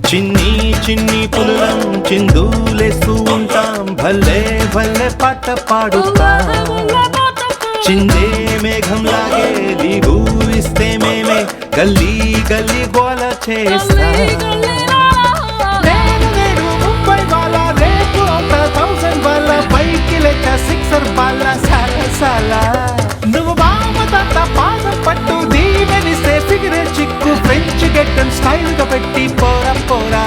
చిన్ని చిన్ని పులులం చిందులేస్తూ ఉంటాం, భలే భలే పాట పాడుతాం. చిందే మేఘం లాగే దిగు ఇస్తే మేమే గల్లీ గల్లీ గోల చేస్తాం. ముంబై వాళ్ళ రేపు 1000 వాళ్ళ పైకి లెక్క 6 వాళ్ళ సాలా సాలా. నువ్వు బామ తాత పాదం పట్టు దీవెనిస్తే ఫిగరే చిక్కు ఫ్రెంచ్ గెట్టన్ స్టైల్ గా పెట్టి పోరా పోరా.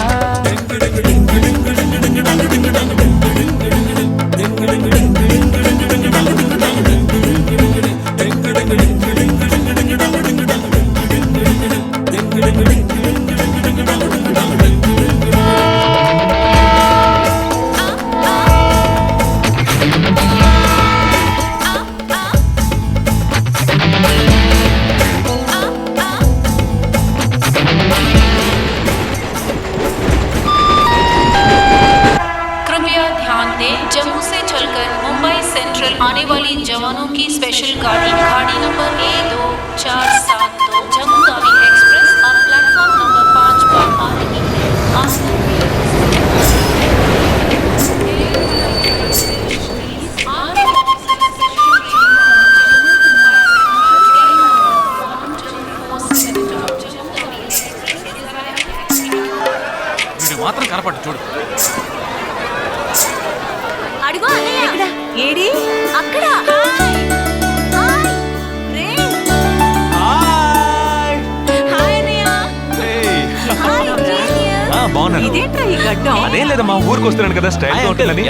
जम्मू से चलकर मुंबई सेंट्रल आने वाली जवानों की स्पेशल गाड़ी गाड़ी number A2472 Jammu Tawi express और प्लेटफॉर्म नंबर 5 पर आ रही है. మాత్రం కనపట్టు చూడు. అడుగు అన్నయ్య ఏడి అక్కడ. ఇదేంట్రా ఈ గడ్డం? అదేం లేదమ్మా, ఊరికి వస్తున్నాను కదా స్టైల్ గా ఉంటుందని.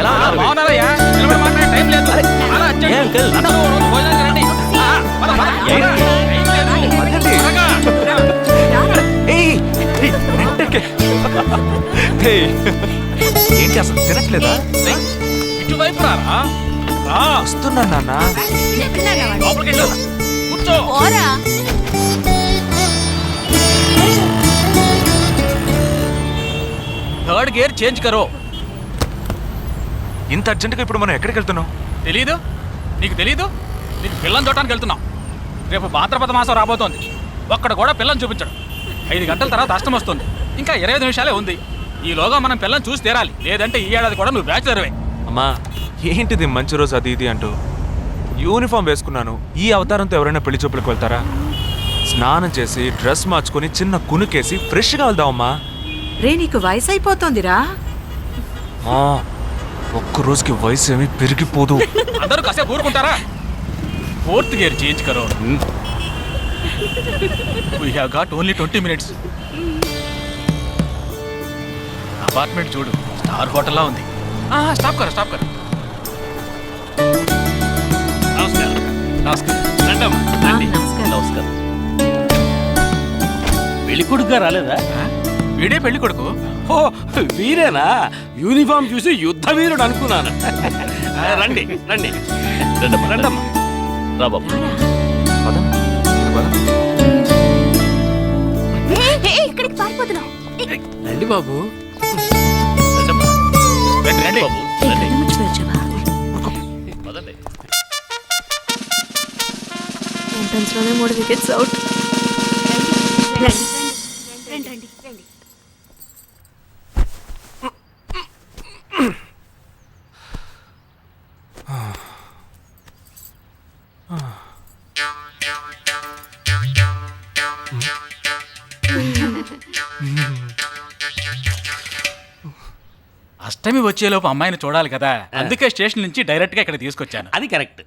ఏంటి అసలు తినట్లేదా? ఇటువైపు రారా. వస్తున్నా నాన్న. కూర్చో. థర్డ్ గేర్ చేంజ్ కరో. ఇంత అర్జెంటుగా ఇప్పుడు మనం ఎక్కడికి వెళ్తున్నాం? తెలీదు? నీకు తెలీదు? నీకు పిల్లని చూడటానికి వెళ్తున్నాం. రేపు భాద్రపద మాసం రాబోతోంది. ఒక్కడ కూడా పిల్లని చూపించడం. 5 గంటల తర్వాత అష్టం వస్తుంది. ఇంకా 25 నిమిషాలే ఉంది. ఈలోగా మనం పిల్లని చూసి తీరాలి. లేదంటే ఈ ఏడాది కూడా నువ్వు బ్యాచులర్వే. అమ్మా ఏంటిది మంచి రోజు అది ఇది అంటూ యూనిఫామ్ వేసుకున్నాను. ఈ అవతారంతో ఎవరైనా పెళ్లి చూపులకు వెళ్తారా? స్నానం చేసి డ్రెస్ మార్చుకొని చిన్న కునుకేసి ఫ్రెష్గా వెళ్దామమ్మా. రే నీకు వయసు అయిపోతుందిరా. ఒక్క రోజుకి వయసు ఏమి పెరిగిపోదు. అందరూ కాసేపు ఊరుకుంటారా? ఫోర్త్ గేర్ చేంజ్ కరో. We have got only 20 minutes. Apartment చూడు, స్టార్ హోటల్లా ఉంది. స్టాప్ కర. నమస్కారం. నమస్కారం. పెళ్లి కొడుకుగా రాలేదా? వీడే పెళ్లి కొడుకు. ఓ వీరేనా? యూనిఫామ్ చూసి యుద్ధ వీరుడు అనుకున్నాను. రండి రండమ్మా. రా బాబు. రండి బాబు. రండి బాబు రండి. పదండి. ఎంట్రన్స్ లోనే 3 వికెట్స్ అవుట్. రండి. అష్టమి వచ్చేలోపు అమ్మాయిని చూడాలి కదా, అందుకే స్టేషన్ నుంచి డైరెక్ట్ గా ఇక్కడ తీసుకొచ్చాను. అది కరెక్ట్.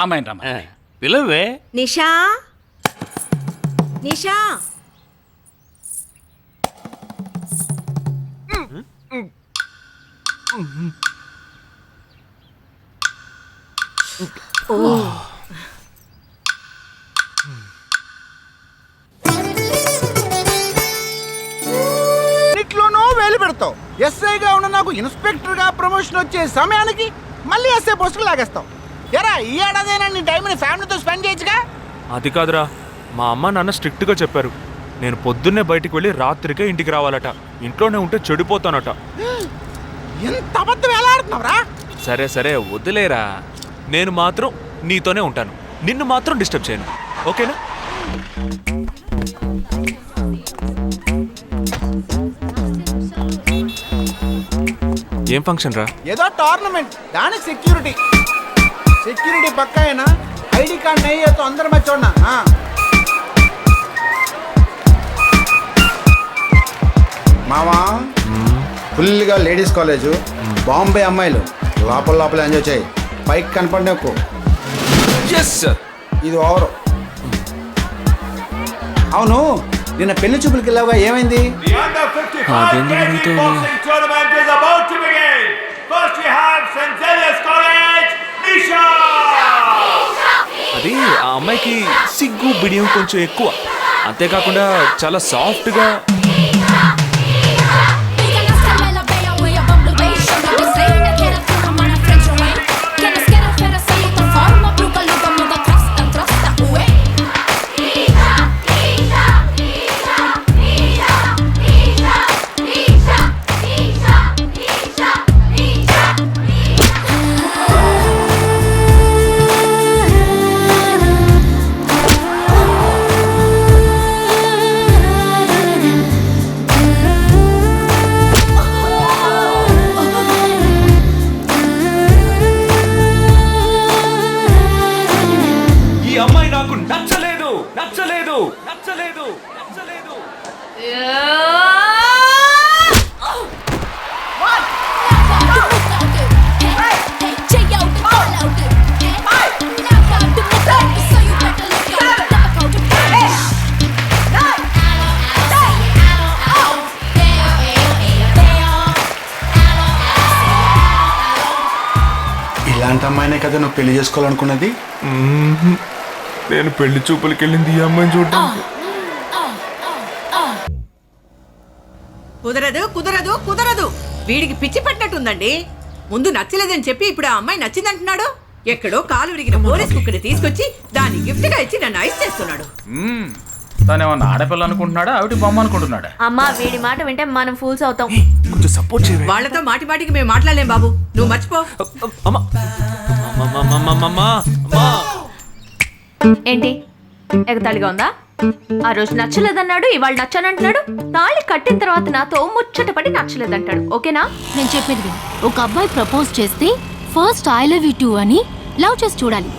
అమ్మాయిని రమ్మ. పిలవే. నిషా నీటిలోనో వేలు పెడతావు. ఎస్ఐగా ఉన్న నాకు ఇన్స్పెక్టర్ గా ప్రమోషన్ వచ్చే సమయానికి మళ్ళీ ఎస్ఐ పోస్టుకు లాగేస్తావు. ఎరా ఈ ఏడాదైనా నీ టైంని ఫ్యామిలీతో స్పెండ్ చేయొచ్చుగా. అది కాదురా, మా అమ్మ నాన్న స్ట్రిక్ట్ గా చెప్పారు. నేను పొద్దున్నే బయటికి వెళ్ళి రాత్రికే ఇంటికి రావాలట. ఇంట్లోనే ఉంటే చెడిపోతానట. ఎంత అబద్ధం ఎలా ఆడుతున్నావురా? సరే సరే వదిలేరా. నేను మాత్రం నీతోనే ఉంటాను, నిన్ను మాత్రం డిస్టర్బ్ చేయను, ఓకేనా? ఏం ఫంక్షన్ రా? ఏదో టోర్నమెంట్, దానికి సెక్యూరిటీ పక్కా అయినా ఐడి కార్డ్ नहीं तो अंदर मत छोड़ना। हाँ మావా, ఫుల్గా లేడీస్ కాలేజు, బాంబే అమ్మాయిలు లోపల ఎంజాయ్ చేయి, పైకి కనపడి ఎక్కువ. ఇది ఓవర్. అవును, నిన్న పెళ్లి చూపులకి వెళ్ళావా, ఏమైంది? అది ఆ అమ్మాయికి సిగ్గు బిడియం కొంచెం ఎక్కువ, అంతేకాకుండా చాలా సాఫ్ట్గా. ఇలాంటి అమ్మాయినే కదా నువ్వు పెళ్లి చేసుకోవాలనుకున్నది? నేను పెళ్లి చూపులకి వెళ్ళింది ఈ అమ్మాయిని చూడడానికి. కుదరదు కుదరదు కుదరదు, వీడికి పిచ్చి పట్టినట్టుందండి. ముందు నచ్చలేదని చెప్పి ఇప్పుడు ఆ అమ్మాయి నచ్చిందంటున్నాడు. ఎక్కడో కాలు విరిగిన పోలీస్ కుక్కని తీసుకొచ్చి దాన్ని గిఫ్ట్ గా ఇచ్చి నన్ను ఐస్ చేస్తున్నాడు. తనేమన్నా ఆడపిల్ల అనుకుంటున్నాడా, ఆవిడ బొమ్మ అనుకుంటున్నాడా? అమ్మా, వీడి మాట వింటే మనం ఫూల్స్ అవుతాం. కొంచెం సపోర్ట్ చేయ. వాళ్ళతో మాటి మాటికి మేము మాట్లాడలేం బాబు, నువ్వు మర్చిపో. ఏంటి ఎగతాళిగా ఉందా? ఆ రోజు నచ్చలేదన్నాడు, ఇవాళ నచ్చానంటున్నాడు. తాళి కట్టిన తర్వాత నాతో ముచ్చట పడి నచ్చలేదంటాడు. ఓకేనా? నేను చెప్పేది విను. ఒక అబ్బాయి ప్రపోజ్ చేస్తే first I love you two అని లవ్ చేసి చూడాలి.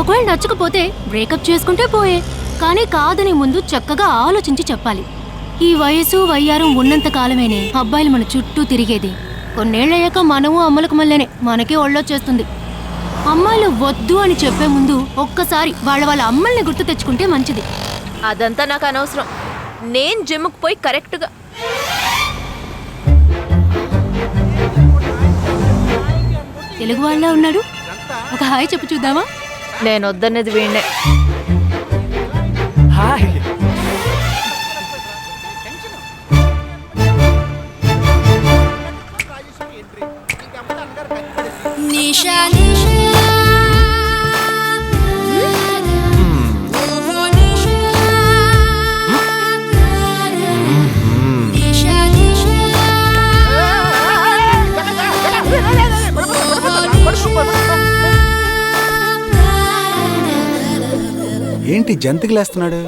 ఒకవేళ నచ్చకపోతే బ్రేకప్ చేసుకుంటే పోయే, కానీ కాదని ముందు చక్కగా ఆలోచించి చెప్పాలి. ఈ వయసు వయ్యారం ఉన్నంత కాలమేనే అబ్బాయిలు మన చుట్టూ తిరిగేది. కొన్నేళ్లయ్యాక మనము అమ్మలకు మళ్ళీనే మనకే ఒళ్ళొచ్చేస్తుంది. అమ్మాయిలు వద్దు అని చెప్పే ముందు ఒక్కసారి వాళ్ళ అమ్మల్ని గుర్తు తెచ్చుకుంటే మంచిది. అదంతా నాకు అనవసరం. నేను జిమ్కి పోయి కరెక్ట్గా తెలుగు వాళ్ళ ఉన్నాడు, ఒక హాయ్ చెప్పు చూద్దామా? నేను వద్దనేది వీణ్ణే. హాయ్. ఏంటి జంతికలేస్తున్నాడు?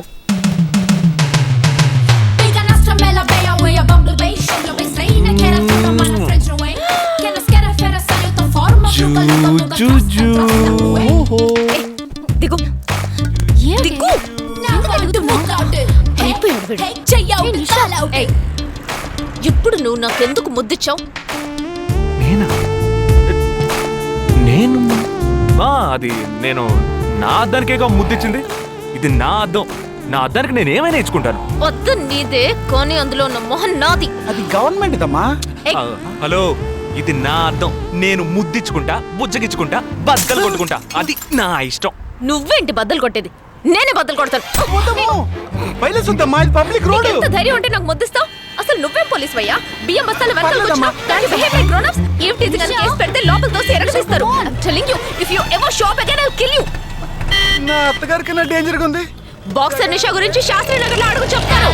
ఇప్పుడు నువ్వు నాకెందుకు ముద్దిచ్చావు? నేను అది నేను నా అద్దానికేగా ముద్దిచ్చింది. ఇది నా అద్దం, నా అద్దానికి నేను ఏమైనా ఇచ్చుకుంటాను. వద్దు నీదే, కానీ అందులో ఉన్న మొహం నాది. అది గవర్నమెంట్ దమ్మా. హలో, ఇది నా అద్దం, నేను ముద్దిచ్చుకుంటా, బుజ్జగిచ్చుకుంటా, బద్దలు కొట్టుకుంటా, అది నా ఇష్టం. నువ్వేంటి బద్దలు కొట్టేది? నేనే బద్దలు కొడతాను. ఎంత ధైర్యం ఉంటే నాకు ముద్దిస్తావు? అసలు నువ్వేం పోలీస్ వయ్యా? బియ్యం బస్తాలు పెడితే లోపల దోసి ఎరగదీస్తారు. నా అత్తగారి కన్నా డేంజర్ గా ఉంది. బాక్సర్ నిషా గురించి శాస్త్రి నగర్ లో అడుగు చెప్తాను.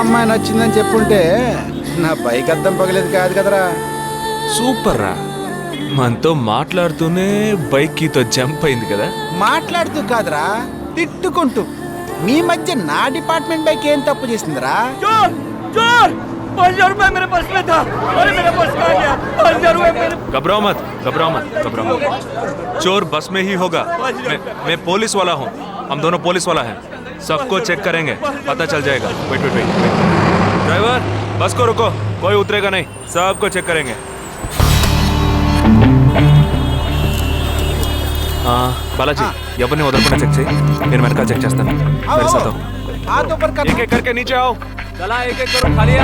అమ్మాయి నచ్చిందని చెప్పుంటే నా బైక్ అద్దం పగలేదు కాదు కదరా. సూపర్ రా, మనతో మాట్లాడుతూనే బైక్ కీతో జంప్ అయింది కదా. మాట్లాడుతూ కాదురా, తిట్టుకుంటూ. మీ మధ్య నా డిపార్ట్మెంట్ బైక్ ఏం తప్పు చేసిందిరా? घबराओ मत, घबराओ मत, घबराओ मत. चोर बस में ही होगा. मैं पुलिस वाला हूँ. हम दोनों पुलिस वाला हैं. सबको चेक करेंगे, पता चल जाएगा. Wait wait wait. ड्राइवर, बस को रुको. कोई उतरेगा नहीं. सबको चेक करेंगे. बालाजी, ఎవరిని వదలకుండా చెక్ చేయి. నేను వెనకాల చెక్ చేస్తాను. मेरे साथ आओ. हाथ ऊपर कर. एक एक करके नीचे आओ. चला एक एक करो, खाली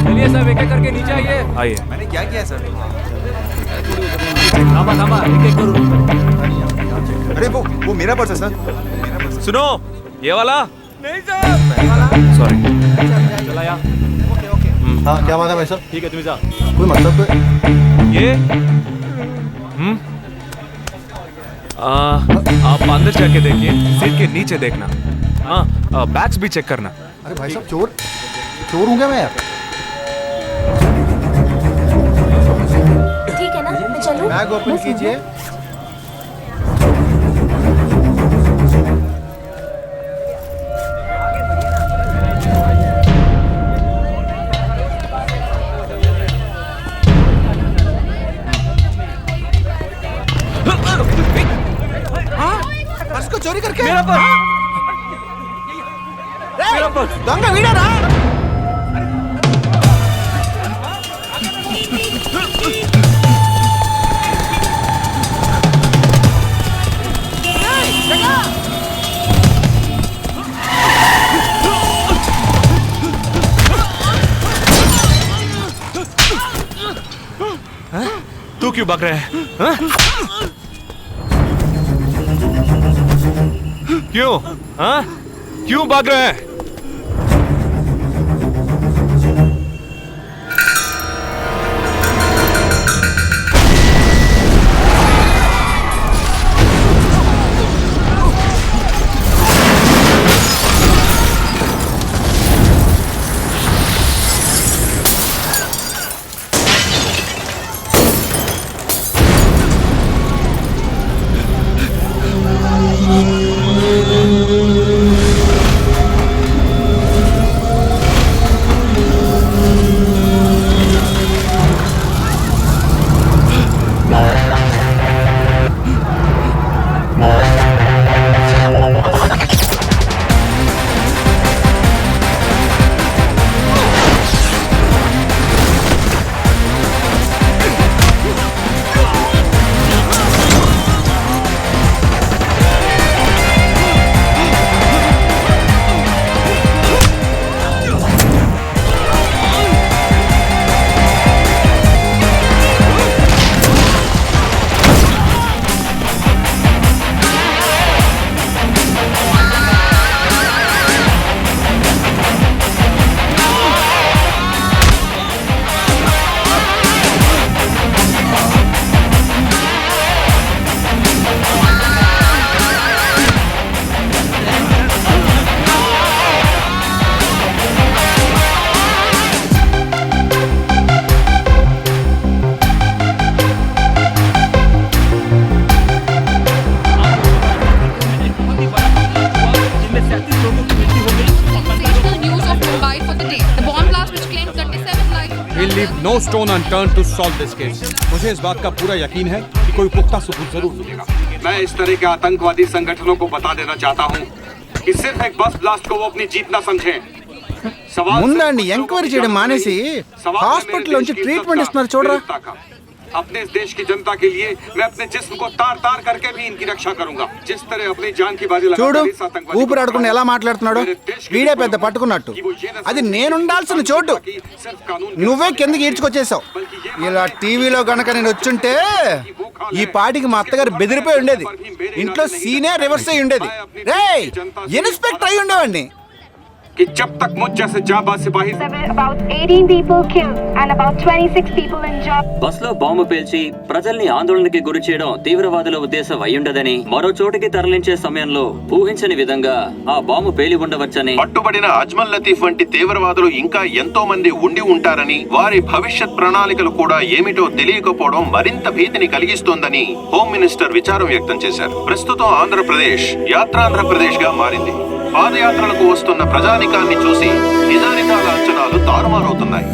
चलिए सब एक एक करके नीचे आइए. आइए. मैंने क्या किया सर? थामा थामा, एक एक करो. अरे वो मेरा पर्स है सर. सुनो, ये वाला. नहीं सर. सॉरी. चला यार. हाँ क्या बात है भाई साहब? ठीक है, तुम जा. कोई मतलब तो ये आप अंदर जाके देखिए. सीट के नीचे देखना. हाँ, बैग्स भी चेक करना. अरे भाई साहब चोर हूँ क्या मैं यार? ठीक है ना, मैं चलूं? बैग ओपन कीजिए. पर्स को चोरी करके मेरा पर्स. దొంగ వీడారా? तू क्यों भाग रहा है? हाँ? क्यों? हाँ? क्यों भाग रहा है? We'll leave no stone unturned to solve this case. मुझे इस बात का पूरा यकीन है कि कोई पुख्ता सबूत जरूर मिलेगा. मैं इस तरह के आतंकवादी संगठनों को बता देना चाहता हूँ कि सिर्फ एक बस ब्लास्ट को वो अपनी जीत ना समझें. ముందండి ఎంక్వైరీ చేయడం మానేసి హాస్పిటల్ నుంచి ట్రీట్మెంట్ ఇస్తున్నారు చూడరా. अपने इस देश की जनता के लिए मैं अपने जिस्म को तार तार करके भी इनकी रक्षा करूंगा. जिस तरह अपनी जान की बाजी చూడు लगाकर इस आतंकवादी ఊపిరి ఆడకుండా ఎలా మాట్లాడుతున్నాడు. వీడే పెద్ద పట్టుకున్నట్టు. అది నేనుండాల్సిన చోటు నువ్వే కిందకి ఈడ్చుకొచ్చేసావు. ఇలా టీవీలో గనక నేను వచ్చుంటే ఈ పాటికి మా అత్తగారు బెదిరిపోయి ఉండేది. ఇంట్లో సీనే రివర్స్ అయి ఉండేది. రేయ్ ఇన్స్పెక్టర్ అయి ఉండేవాడిని. कि जब तक मुझ जैसे जाबाज सिपाही about 18 people killed and about 26 people injured. Bus లో బాంబు పేల్చి ప్రజల్ని ఆందోళనకి గురి చేయడం తీవ్రవాదుల ఉద్దేశం అయ్యుండదని, మరో చోటికి తరలించే సమయంలో ఊహించని విధంగా ఆ బాంబు పేలి ఉండవచ్చని, పట్టుబడిన అజ్మల్ లతీఫ్ వంటి తీవ్రవాదులు ఇంకా ఎంతో మంది ఉండి ఉంటారని, వారి భవిష్యత్ ప్రణాళికలు కూడా ఏమిటో తెలియకపోవడం మరింత భీతిని కలిగిస్తోందని హోమ్ మినిస్టర్ విచారం వ్యక్తం చేశారు. ప్రస్తుతం ఆంధ్రప్రదేశ్ యాత్రాంధ్రప్రదేశ్ గా మారింది. పాదయాత్రలకు వస్తున్న ప్రజానికాన్ని చూసి నిజానిజాల అంచనాలు తారుమారవుతున్నాయి.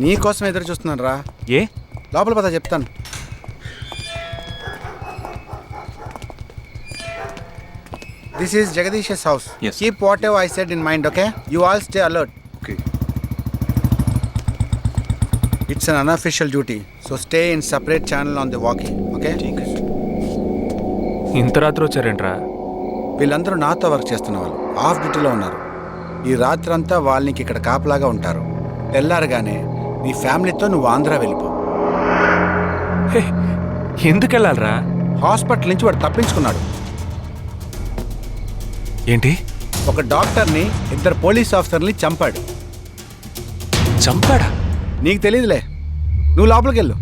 నీ కోసం ఎదురు చూస్తున్నాను రా. ఏ లోపల పద చెప్తాను. This is Jagadish house. Keep what ever I said in mind, okay? You all stay alert. Okay. It's an unofficial duty, so stay in separate channel on the walkie, okay? ఇంత రాత్రి వచ్చారేంట్రా? వీళ్ళందరూ నాతో వర్క్ చేస్తున్న వాళ్ళు, ఆఫ్ డ్యూటీలో ఉన్నారు. ఈ రాత్రంతా వాళ్ళకి ఇక్కడ కాపలాగా ఉంటారు. తెల్లారగానే నీ ఫ్యామిలీతో నువ్వు ఆంధ్ర వెళ్ళిపో. ఎందుకు వెళ్ళాలరా? హాస్పిటల్ నుంచి వాడు తప్పించుకున్నాడు. ఏంటి? ఒక డాక్టర్ని, 2 పోలీస్ ఆఫీసర్ని చంపాడు. చంపాడా? నీకు తెలియదులే, నువ్వు లోపలికి వెళ్ళు.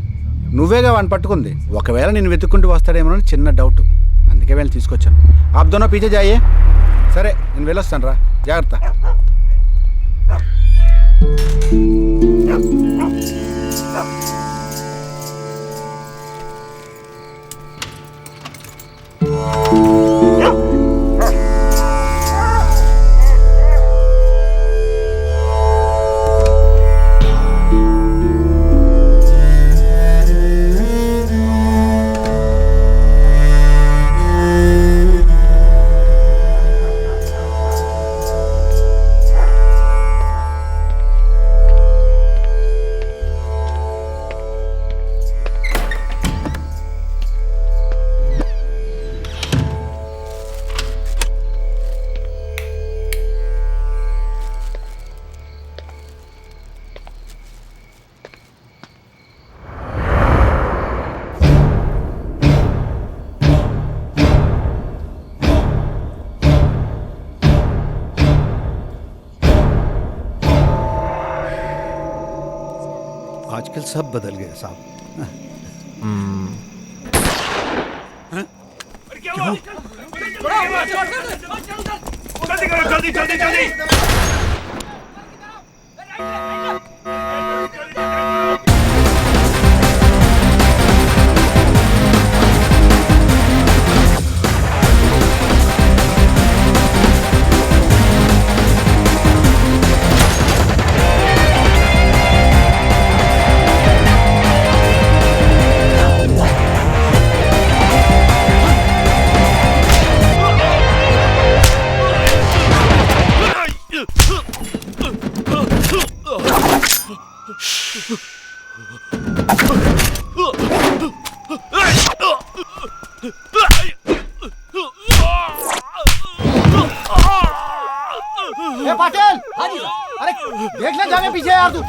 నువ్వేగా వాడిని పట్టుకుంది. ఒకవేళ నేను వెతుక్కుంటూ వస్తాడేమో అని చిన్న డౌట్, అందుకే వెళ్ళి తీసుకొచ్చాను. ఆప్ దోనో పీछे जाइए. సరే నేను వెళ్ళొస్తాను రా, జాగ్రత్త. आजकल सब बदल गए साहब. जल्दी जल्दी जल्दी. देखना जाने पीछे यार तू।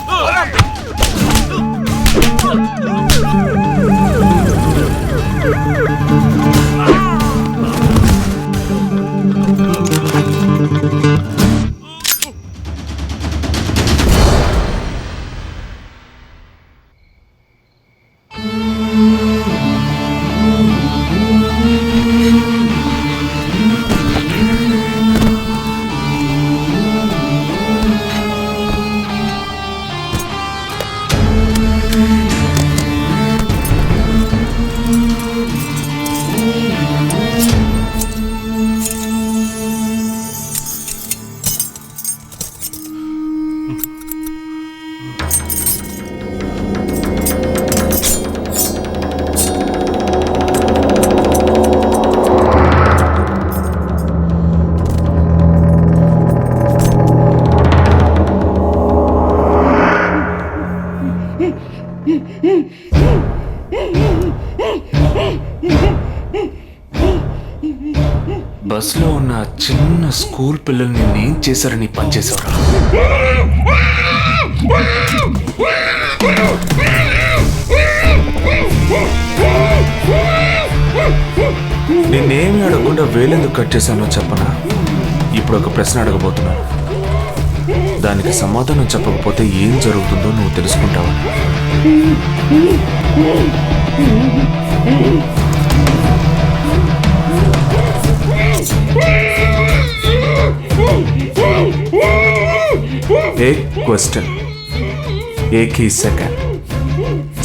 బస్లో ఉన్న చిన్న స్కూల్ పిల్లల్ని నేను చేశారని పనిచేసేవారా? నేనేమి అడగకుండా వేలెందుకు కట్ చేశానో చెప్పనా? ఇప్పుడు ఒక ప్రశ్న అడగబోతున్నాను. దానికి సమాధానం చెప్పకపోతే ఏం జరుగుతుందో నువ్వు తెలుసుకుంటావా? एक क्वेश्चन, एक ही सेकंड,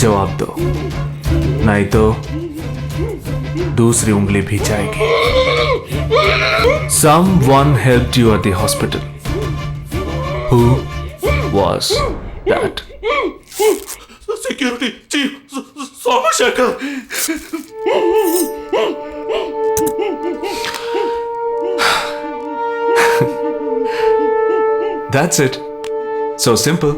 जवाब दो, नहीं तो दूसरी उंगली भी जाएगी. Someone helped you at the hospital. Who was that? Security chief Somashekar. That's it. So simple.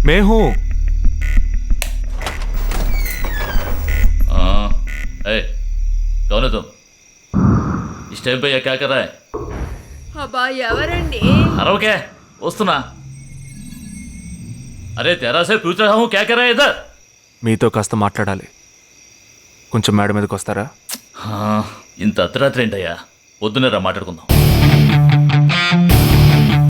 मैं हूं. कौन है तुम? इस टाइम पे ये क्या कर रहा है? అబ్బా ఎవరండి? अरे वस्तुना अरे तेरा से पूछ रहा हूँ क्या कर रहा है इधर? మీతో కాస్త మాట్లాడాలి. కొంచెం మేడ మీదకి వస్తారా? ఇంత అర్ధరాత్రి ఏంటయ్యా? పొద్దున్నే రా మాట్లాడుకుందాం.